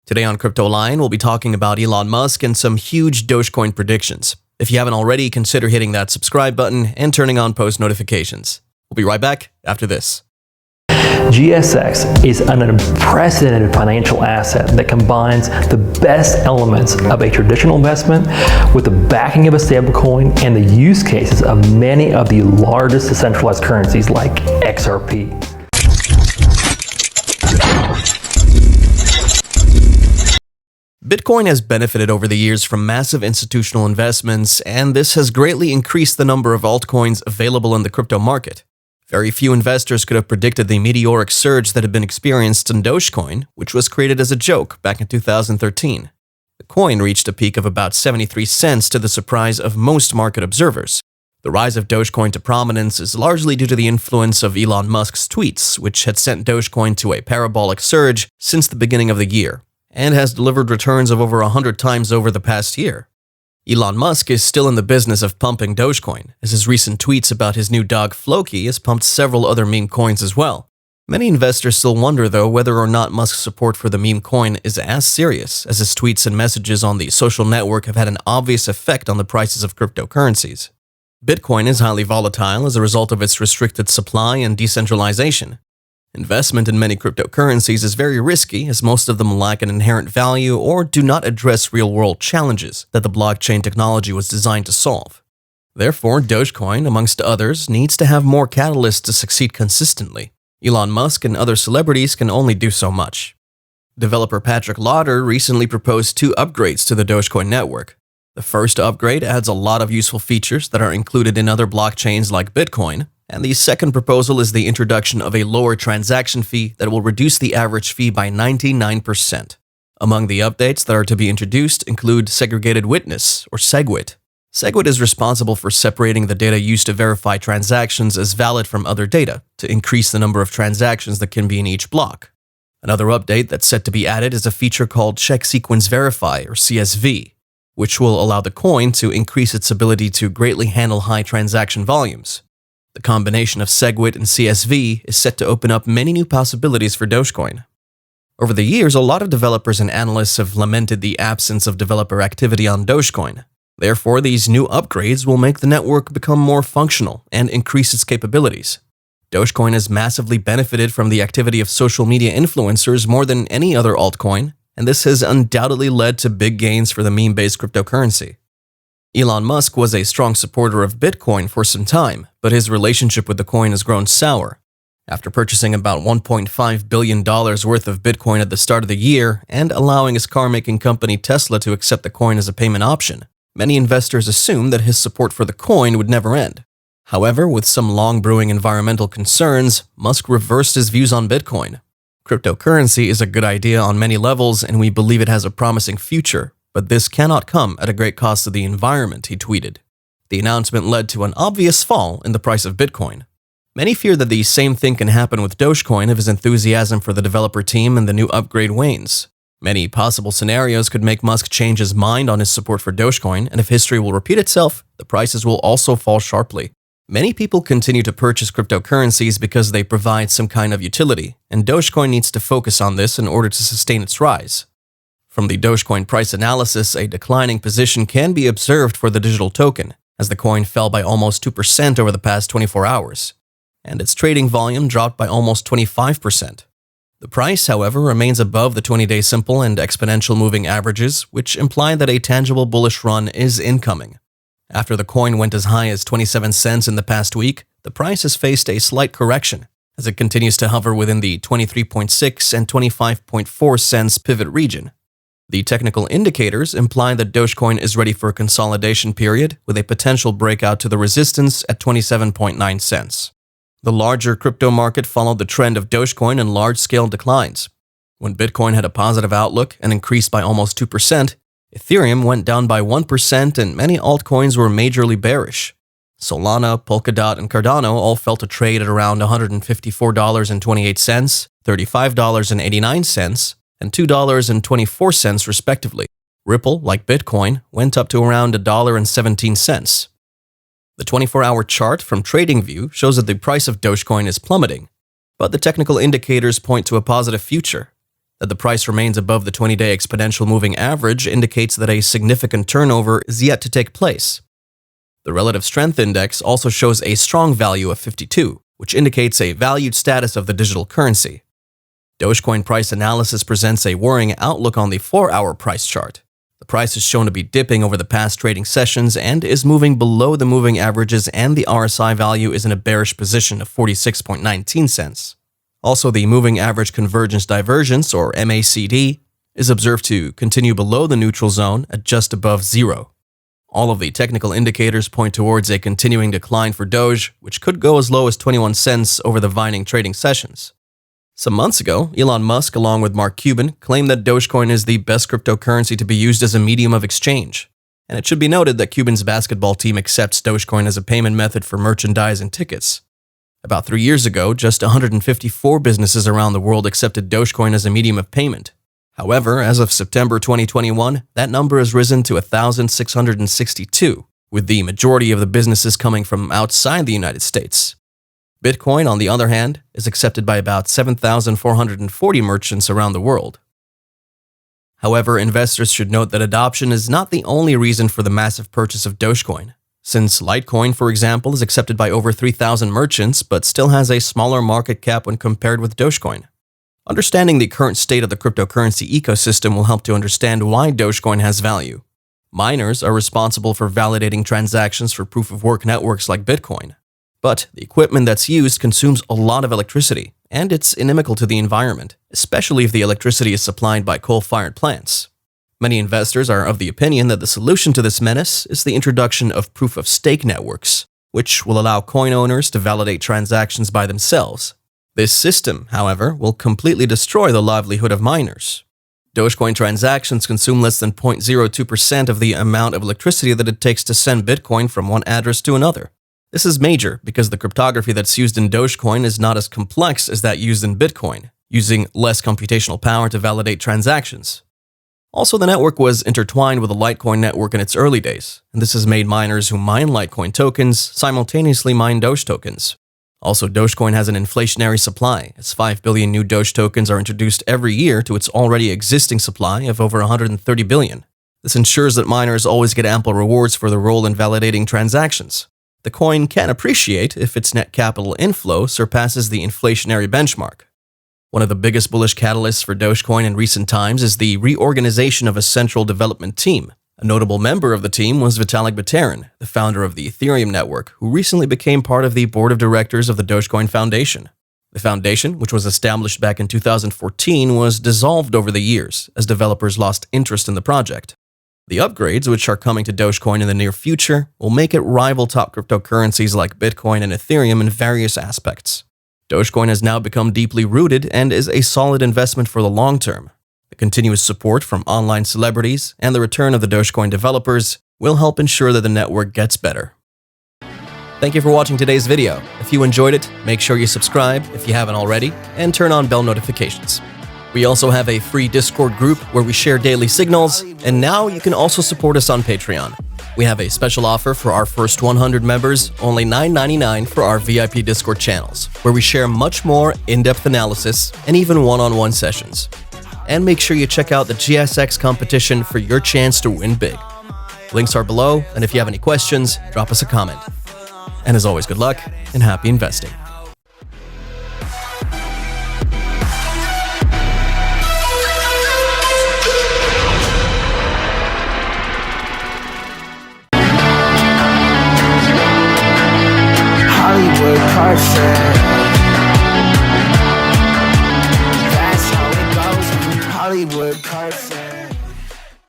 Today on Crypto Line, we'll be talking about Elon Musk and some huge Dogecoin predictions. If you haven't already, consider hitting that subscribe button and turning on post notifications. We'll be right back after this. GSX is an unprecedented financial asset that combines the best elements of a traditional investment with the backing of a stablecoin and the use cases of many of the largest decentralized currencies like XRP. Bitcoin has benefited over the years from massive institutional investments, and this has greatly increased the number of altcoins available in the crypto market. Very few investors could have predicted the meteoric surge that had been experienced in Dogecoin, which was created as a joke back in 2013. The coin reached a peak of about 73 cents to the surprise of most market observers. The rise of Dogecoin to prominence is largely due to the influence of Elon Musk's tweets, which had sent Dogecoin to a parabolic surge since the beginning of the year, and has delivered returns of over 100 times over the past year. Elon Musk is still in the business of pumping Dogecoin, as his recent tweets about his new dog Floki has pumped several other meme coins as well. Many investors still wonder, though, whether or not Musk's support for the meme coin is as serious, as his tweets and messages on the social network have had an obvious effect on the prices of cryptocurrencies. Bitcoin is highly volatile as a result of its restricted supply and decentralization. Investment in many cryptocurrencies is very risky, as most of them lack an inherent value or do not address real-world challenges that the blockchain technology was designed to solve. Therefore, Dogecoin, amongst others, needs to have more catalysts to succeed consistently. Elon Musk and other celebrities can only do so much. Developer Patrick Lauder recently proposed 2 upgrades to the Dogecoin network. The first upgrade adds a lot of useful features that are included in other blockchains like Bitcoin, and the second proposal is the introduction of a lower transaction fee that will reduce the average fee by 99%. Among the updates that are to be introduced include Segregated Witness, or SegWit. SegWit is responsible for separating the data used to verify transactions as valid from other data, to increase the number of transactions that can be in each block. Another update that's set to be added is a feature called Check Sequence Verify, or CSV, which will allow the coin to increase its ability to greatly handle high transaction volumes. The combination of SegWit and CSV is set to open up many new possibilities for Dogecoin. Over the years, a lot of developers and analysts have lamented the absence of developer activity on Dogecoin. Therefore, these new upgrades will make the network become more functional and increase its capabilities. Dogecoin has massively benefited from the activity of social media influencers more than any other altcoin, and this has undoubtedly led to big gains for the meme-based cryptocurrency. Elon Musk was a strong supporter of Bitcoin for some time, but his relationship with the coin has grown sour. After purchasing about $1.5 billion worth of Bitcoin at the start of the year and allowing his car-making company Tesla to accept the coin as a payment option, many investors assumed that his support for the coin would never end. However, with some long-brewing environmental concerns, Musk reversed his views on Bitcoin. Cryptocurrency is a good idea on many levels, and we believe it has a promising future, but this cannot come at a great cost to the environment, he tweeted. The announcement led to an obvious fall in the price of Bitcoin. Many fear that the same thing can happen with Dogecoin if his enthusiasm for the developer team and the new upgrade wanes. Many possible scenarios could make Musk change his mind on his support for Dogecoin, and if history will repeat itself, the prices will also fall sharply. Many people continue to purchase cryptocurrencies because they provide some kind of utility, and Dogecoin needs to focus on this in order to sustain its rise. From the Dogecoin price analysis, a declining position can be observed for the digital token, as the coin fell by almost 2% over the past 24 hours, and its trading volume dropped by almost 25%. The price, however, remains above the 20-day simple and exponential moving averages, which imply that a tangible bullish run is incoming. After the coin went as high as 27 cents in the past week, the price has faced a slight correction, as it continues to hover within the 23.6 and 25.4 cents pivot region. The technical indicators imply that Dogecoin is ready for a consolidation period with a potential breakout to the resistance at 27.9 cents. The larger crypto market followed the trend of Dogecoin in large-scale declines. When Bitcoin had a positive outlook and increased by almost 2%, Ethereum went down by 1% and many altcoins were majorly bearish. Solana, Polkadot, and Cardano all fell to trade at around $154.28, $35.89, and $2.24 respectively. Ripple, like Bitcoin, went up to around $1.17. The 24-hour chart from TradingView shows that the price of Dogecoin is plummeting, but the technical indicators point to a positive future. That the price remains above the 20-day exponential moving average indicates that a significant turnover is yet to take place. The Relative Strength Index also shows a strong value of 52, which indicates a valued status of the digital currency. Dogecoin price analysis presents a worrying outlook on the 4-hour price chart. The price is shown to be dipping over the past trading sessions and is moving below the moving averages, and the RSI value is in a bearish position of 46.19 cents. Also, the moving average convergence divergence, or MACD, is observed to continue below the neutral zone at just above zero. All of the technical indicators point towards a continuing decline for Doge, which could go as low as 21 cents over the Vining trading sessions. Some months ago, Elon Musk, along with Mark Cuban, claimed that Dogecoin is the best cryptocurrency to be used as a medium of exchange. And it should be noted that Cuban's basketball team accepts Dogecoin as a payment method for merchandise and tickets. About 3 years ago, just 154 businesses around the world accepted Dogecoin as a medium of payment. However, as of September 2021, that number has risen to 1,662, with the majority of the businesses coming from outside the United States. Bitcoin, on the other hand, is accepted by about 7,440 merchants around the world. However, investors should note that adoption is not the only reason for the massive purchase of Dogecoin, since Litecoin, for example, is accepted by over 3,000 merchants but still has a smaller market cap when compared with Dogecoin. Understanding the current state of the cryptocurrency ecosystem will help to understand why Dogecoin has value. Miners are responsible for validating transactions for proof-of-work networks like Bitcoin. But the equipment that's used consumes a lot of electricity, and it's inimical to the environment, especially if the electricity is supplied by coal-fired plants. Many investors are of the opinion that the solution to this menace is the introduction of proof-of-stake networks, which will allow coin owners to validate transactions by themselves. This system, however, will completely destroy the livelihood of miners. Dogecoin transactions consume less than 0.02% of the amount of electricity that it takes to send Bitcoin from one address to another. This is major because the cryptography that's used in Dogecoin is not as complex as that used in Bitcoin, using less computational power to validate transactions. Also, the network was intertwined with the Litecoin network in its early days, and this has made miners who mine Litecoin tokens simultaneously mine Doge tokens. Also, Dogecoin has an inflationary supply, as 5 billion new Doge tokens are introduced every year to its already existing supply of over 130 billion. This ensures that miners always get ample rewards for their role in validating transactions. The coin can appreciate if its net capital inflow surpasses the inflationary benchmark. One of the biggest bullish catalysts for Dogecoin in recent times is the reorganization of a central development team. A notable member of the team was Vitalik Buterin, the founder of the Ethereum network, who recently became part of the board of directors of the Dogecoin Foundation. The foundation, which was established back in 2014, was dissolved over the years as developers lost interest in the project. The upgrades, which are coming to Dogecoin in the near future, will make it rival top cryptocurrencies like Bitcoin and Ethereum in various aspects. Dogecoin has now become deeply rooted and is a solid investment for the long term. The continuous support from online celebrities and the return of the Dogecoin developers will help ensure that the network gets better. Thank you for watching today's video. If you enjoyed it, make sure you subscribe if you haven't already, and turn on bell notifications. We also have a free Discord group where we share daily signals, and now you can also support us on Patreon. We have a special offer for our first 100 members, only $9.99 for our VIP Discord channels, where we share much more in-depth analysis and even one-on-one sessions. And make sure you check out the GSX competition for your chance to win big. Links are below, and if you have any questions, drop us a comment. And as always, good luck and happy investing. Hollywood Carson. That's how it goes. Hollywood Carson.